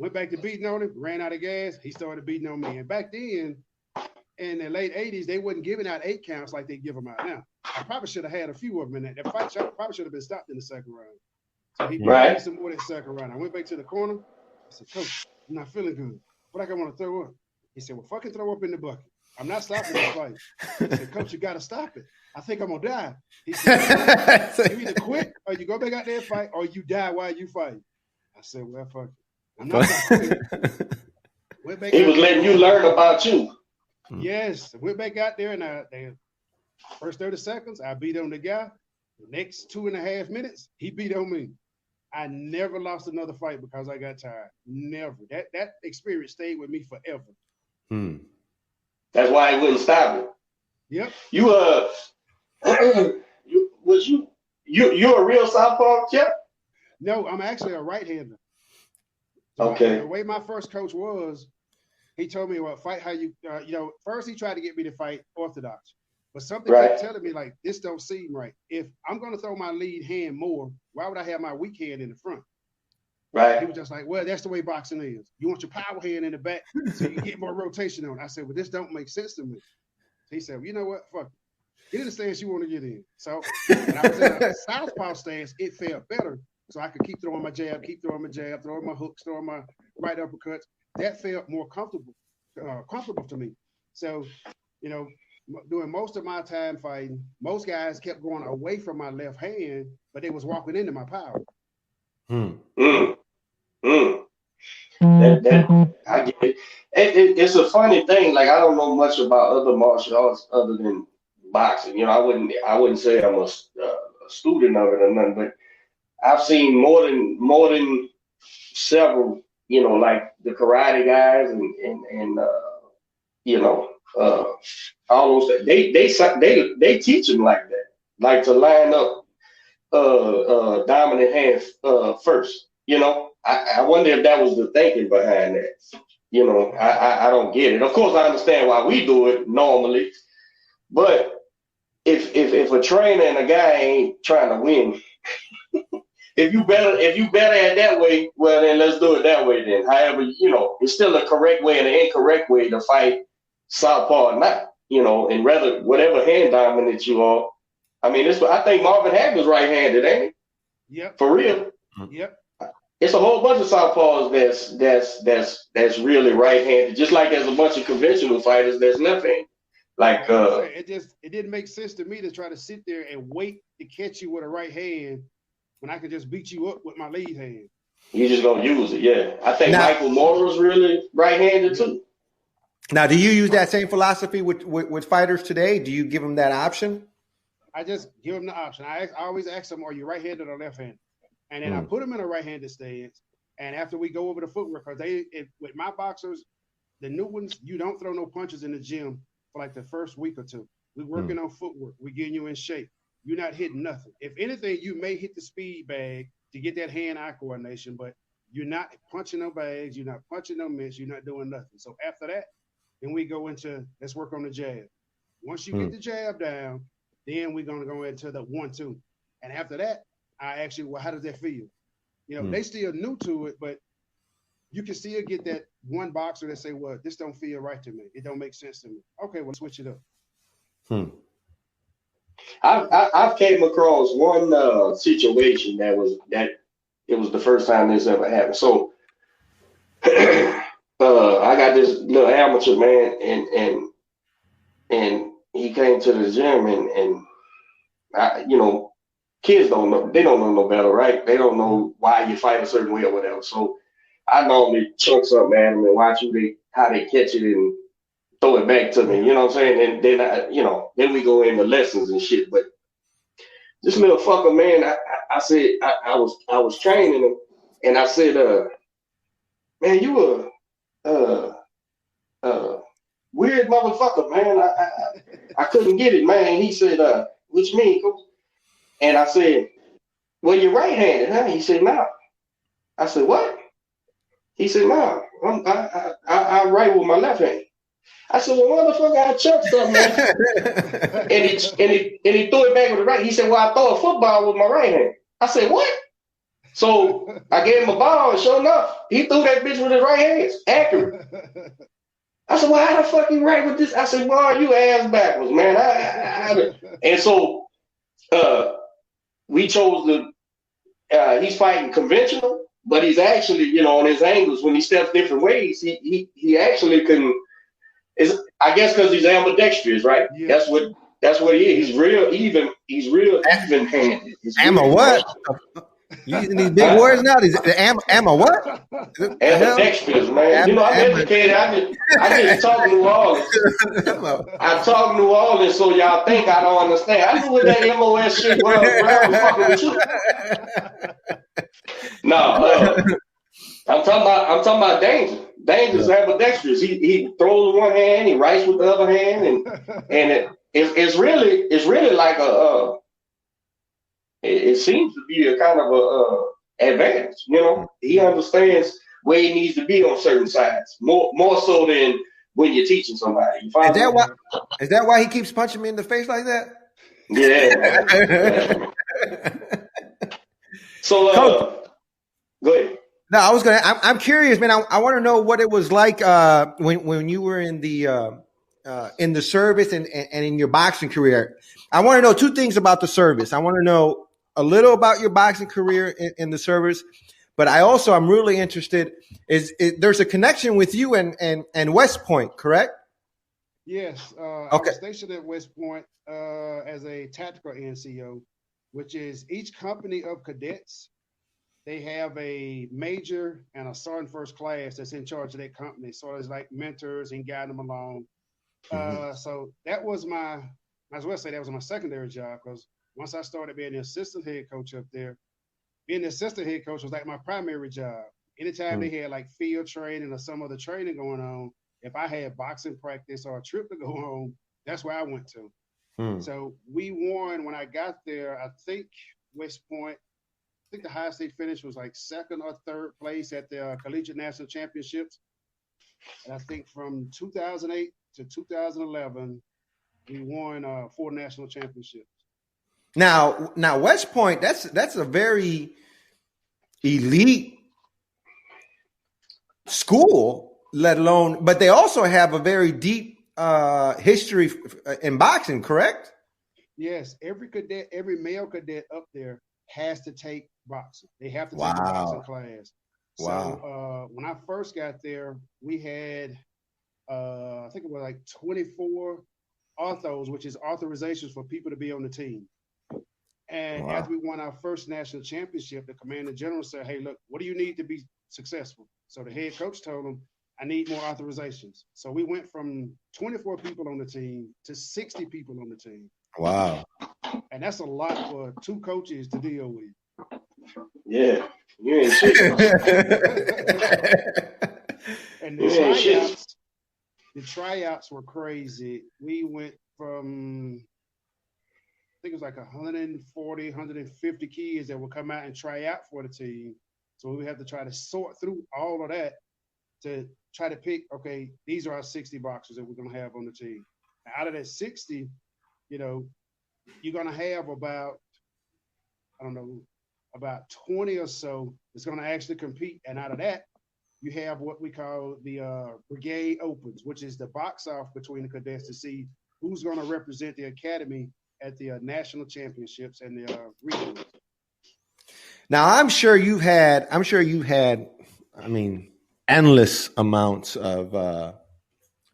Went back to beating on him, ran out of gas. He started beating on me. And back then, in the late 80s, they wasn't giving out 8 counts like they give them out now. I probably should have had a few of them in that. That fight probably should have been stopped in the second round. So he beat me some more that second round. I went back to the corner. I said, Coach, I'm not feeling good. But I want to throw up. He said, well, fucking throw up in the bucket. I'm not stopping this fight. I said, Coach, you got to stop it. I think I'm going to die. He said, you either quit or you go back out there and fight or you die while you fight. I said, well, fuck it. I'm not quitting. He was letting you learn about you. Yes. Went back out there and the first 30 seconds, I beat on the guy. The next 2.5 minutes, he beat on me. I never lost another fight because I got tired. Never. That experience stayed with me forever. That's why I wouldn't stop it. Yep. You're a real southpaw, Jeff? No, I'm actually a right-hander. So the way my first coach was, he told me, well, fight how you, first he tried to get me to fight orthodox. But something kept telling me, like, this don't seem right. If I'm going to throw my lead hand more, why would I have my weak hand in the front? Right. He was just like, well, that's the way boxing is. You want your power hand in the back so you get more rotation on. I said, well, this don't make sense to me. So he said, well, you know what? Fuck it. Get in the stance you want to get in. So when I was in a southpaw stance, it felt better. So I could keep throwing my jab, throwing my hooks, throwing my right uppercuts. That felt more comfortable to me. So, doing most of my time fighting, most guys kept going away from my left hand, but they was walking into my power. I get it. It's a funny thing. Like, I don't know much about other martial arts other than boxing. I wouldn't say I'm a student of it or nothing, but I've seen more than several, like the karate guys and all those. They teach them like that, like to line up dominant hands first. I wonder if that was the thinking behind that. I don't get it. Of course, I understand why we do it normally, but if a trainer and a guy ain't trying to win, if you better at that way, well then let's do it that way then. However, it's still a correct way and an incorrect way to fight southpaw or not. And rather whatever hand dominant you are. I mean, I think Marvin Hagler's right-handed, ain't he? Yep. For real. Yep. It's a whole bunch of southpaws that's really right-handed, just like there's a bunch of conventional fighters that's left-handed. Like it didn't make sense to me to try to sit there and wait to catch you with a right hand when I could just beat you up with my lead hand. You just gonna use it, yeah. I think Michael Moore's really right-handed too. Now, do you use that same philosophy with fighters today? Do you give them that option? I just give them the option. I always ask them, are you right-handed or left-handed? And then I put them in a right-handed stance. And after we go over the footwork, because with my boxers, the new ones, you don't throw no punches in the gym for like the first week or two. We're working on footwork. We're getting you in shape. You're not hitting nothing. If anything, you may hit the speed bag to get that hand-eye coordination, but you're not punching no bags. You're not punching no mitts. You're not doing nothing. So after that, then we go into, let's work on the jab. Once you get the jab down, then we're going to go into the 1-2. And after that, I ask you, well, how does that feel? They still new to it, but you can still get that one boxer that say, well, this don't feel right to me. It don't make sense to me. Okay, well, switch it up. I've came across one situation that it was the first time this ever happened. So I got this little amateur man, and he came to the gym, and I, kids don't know no better, right? They don't know why you fight a certain way or whatever. So I normally chunk something at them and watch how they catch it and throw it back to me. You know what I'm saying? And then then we go into lessons and shit. But this little fucker, man, I said I was training him, and I said, man, you a weird motherfucker, man. I couldn't get it, man. He said, what you mean, coach? And I said, well, you're right-handed, huh? He said, no. I said, what? He said, no. I write with my left hand. I said, well, motherfucker, I chucked something, man. and he threw it back with the right. He said, well, I throw a football with my right hand. I said, what? So I gave him a ball, and sure enough, he threw that bitch with his right hand, accurate. I said, well, how the fuck you right with this? I said, well, you ass backwards, man. And so we chose he's fighting conventional, but he's actually, on his angles, when he steps different ways, he actually can, I guess because he's ambidextrous, right? Yeah. That's what he is. He's real even handed. Ammo what? Using these big words now. These ammo what? Ambidextrous, man. I'm educated. I just talk New Orleans. I talk New Orleans, so y'all think I don't understand. I knew what that MOS shit was. I was fucking with you. No, I'm talking about danger. Danger's ambidextrous. He throws with one hand, he writes with the other hand, and it's really like it seems to be a kind of a advantage. He understands where he needs to be on certain sides more so than when you're teaching somebody. Is that why he keeps punching me in the face like that? Yeah. So go ahead. No, I'm curious, man. I want to know what it was like when you were in the service and in your boxing career. I want to know two things about the service. I want to know a little about your boxing career in the service, but I'm really interested. There's a connection with you and West Point, correct? Yes. I was stationed at West Point as a tactical NCO, which is each company of cadets. They have a major and a sergeant first class that's in charge of that company. So it's like mentors and guiding them along. So that was I as well say that was my secondary job, because once I started being the assistant head coach up there, being the assistant head coach was like my primary job. Anytime they had like field training or some other training going on, if I had boxing practice or a trip to go on, that's where I went to. So we won when I got there. I think West Point, I think the highest they finished was like second or third place at the Collegiate National Championships. And I think from 2008 to 2011, we won 4 national championships. Now West Point, that's a very elite school, let alone, but they also have a very deep history in boxing, correct? Yes, every male cadet up there has to take boxing. They have to take a boxing class. So when I first got there, we had I think it was like 24 authos, which is authorizations for people to be on the team. And after we won our first national championship, the commander general said, hey, look, what do you need to be successful? So the head coach told him, I need more authorizations. So we went from 24 people on the team to 60 people on the team. Wow. And that's a lot for 2 coaches to deal with. Yeah. You ain't shit. And the tryouts were crazy. We went from, I think it was like 140, 150 kids that would come out and try out for the team. So we have to try to sort through all of that to try to pick, okay, these are our 60 boxers that we're going to have on the team. Now, out of that 60, you're going to have about 20 or so that's going to actually compete. And out of that, you have what we call the brigade opens, which is the box off between the cadets to see who's going to represent the academy at the national championships and the regionals. Now, I'm sure you had, endless amounts of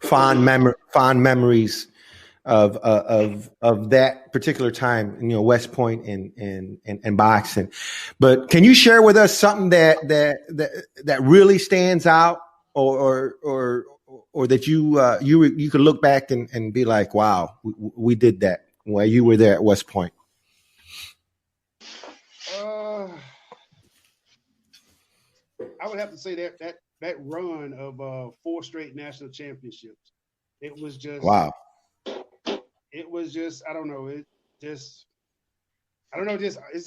fond memories of that particular time, West Point and boxing. But can you share with us something that really stands out, or that you could look back and be like, wow, we did that while you were there at West Point? I would have to say that run of 4 straight national championships. It was just wow. It was just, I don't know. It's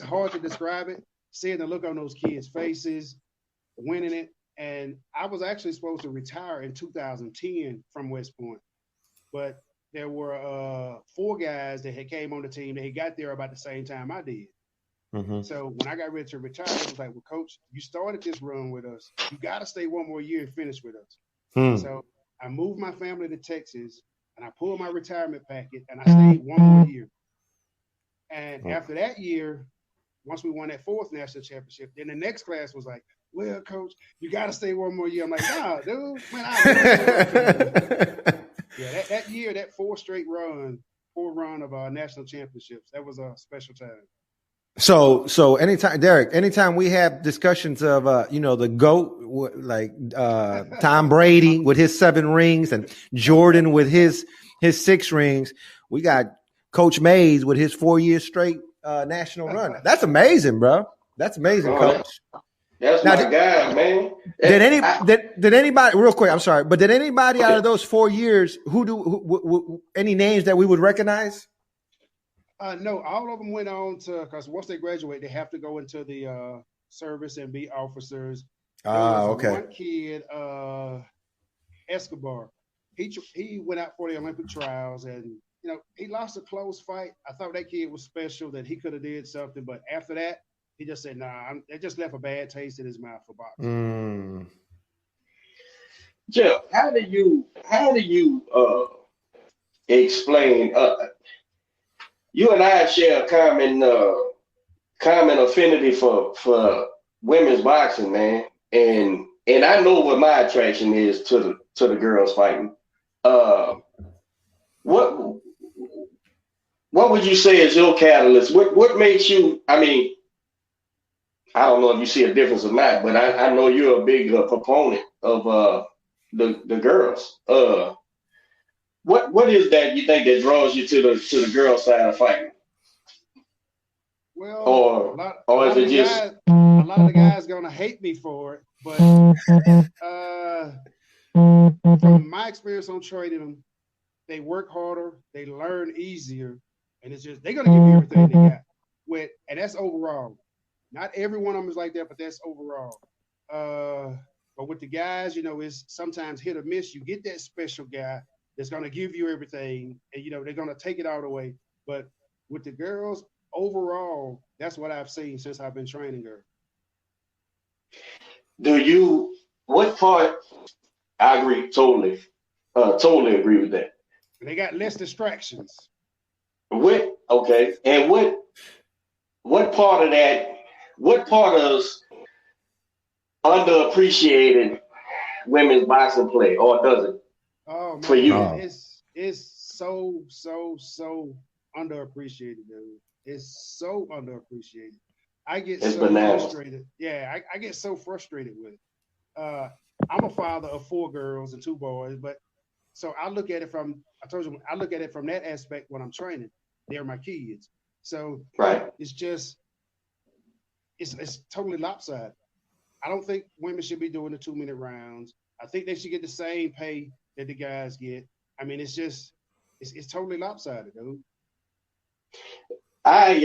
hard to describe it. Seeing the look on those kids' faces, winning it. And I was actually supposed to retire in 2010 from West Point, but there were 4 guys that had came on the team that had got there about the same time I did. Mm-hmm. So when I got ready to retire, it was like, well, coach, you started this run with us. You got to stay one more year and finish with us. So I moved my family to Texas and I pulled my retirement packet and I stayed one more year. And after that year, once we won that 4th national championship, then the next class was like, well, coach, you got to stay one more year. I'm like, nah, dude, man, yeah, that year, that 4 run of our national championships, that was a special time. So anytime, Derek, anytime we have discussions of, the GOAT, like Tom Brady with his 7 rings and Jordan with his 6 rings, we got Coach MAYS with his 4 years straight national run. That's amazing, bro. That's amazing, Coach. That's now, my guy, man. Did anybody, real quick, I'm sorry, but did anybody out of those 4 years, any names that we would recognize? No, all of them went on to, because once they graduate, they have to go into the service and be officers. Okay. One kid, Escobar, he went out for the Olympic trials, and he lost a close fight. I thought that kid was special, that he could have did something, but after that, he just said, "Nah." It just left a bad taste in his mouth for boxing. Jeff, how do you explain? You and I share a common affinity for women's boxing, man, and I know what my attraction is to the girls fighting. What would you say is your catalyst? What makes you? I mean, I don't know if you see a difference or not, but I know you're a big proponent of the girls. What is that you think that draws you to the girl side of fighting? Well, or is it just a lot of the guys gonna hate me for it, but from my experience on training them, they work harder, they learn easier, and it's just they're gonna give you everything they got. And that's overall. Not every one of them is like that, but that's overall. But with the guys, it's sometimes hit or miss. You get that special guy that's going to give you everything, and they're going to take it all away. But with the girls, overall, that's what I've seen since I've been training her. What part? I agree totally. Totally agree with that. They got less distractions. Okay, and what part of that? What part of underappreciated women's boxing play, or does it? Oh man, for you? It's so underappreciated, dude. It's so underappreciated. I get it's so bananas. frustrated. Yeah, I get so frustrated with it. I'm a father of 4 girls and 2 boys, but so I look at it from that aspect when I'm training. They're my kids. So right. It's totally lopsided. I don't think women should be doing the 2-minute rounds. I think they should get the same pay that the guys get. I mean, it's totally lopsided, dude. And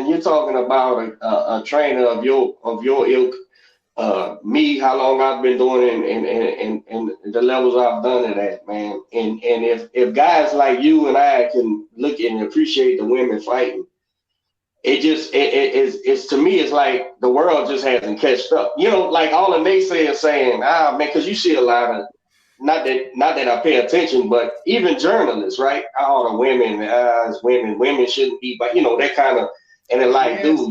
you're talking about a trainer of your ilk. Me, how long I've been doing it and the levels I've done it at, man. And if guys like you and I can look and appreciate the women fighting, it's to me, it's like the world just hasn't catched up. Like all the naysayers saying, man, because you see a lot of, not that I pay attention, but even journalists, right? All the women, it's women shouldn't be, but that kind of, and then like, dude,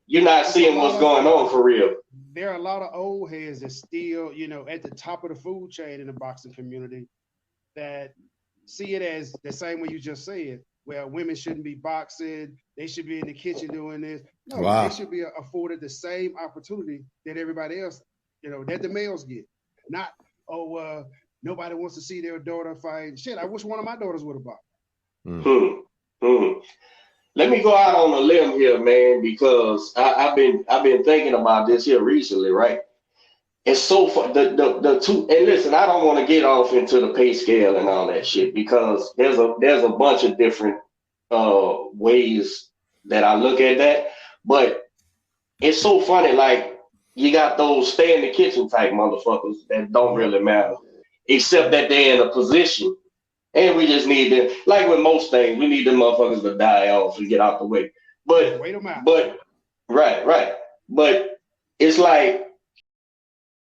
you're not seeing what's going on for real. There are a lot of old heads that still, at the top of the food chain in the boxing community that see it as the same way you just said. Well, women shouldn't be boxing. They should be in the kitchen doing this. No, wow. They should be afforded the same opportunity that everybody else, that the males get. Not, nobody wants to see their daughter fight. Shit, I wish one of my daughters would have boxed. Let me go out on a limb here, man, because I've been thinking about this here recently, right? It's so fun. The two, and listen, I don't want to get off into the pay scale and all that shit because there's a bunch of different ways that I look at that, but it's so funny. Like you got those stay in the kitchen type motherfuckers that don't really matter, except that they're in a position And we just need to, like with most things, we need the motherfuckers to die off and get out the way. But wait them out. But right. But it's like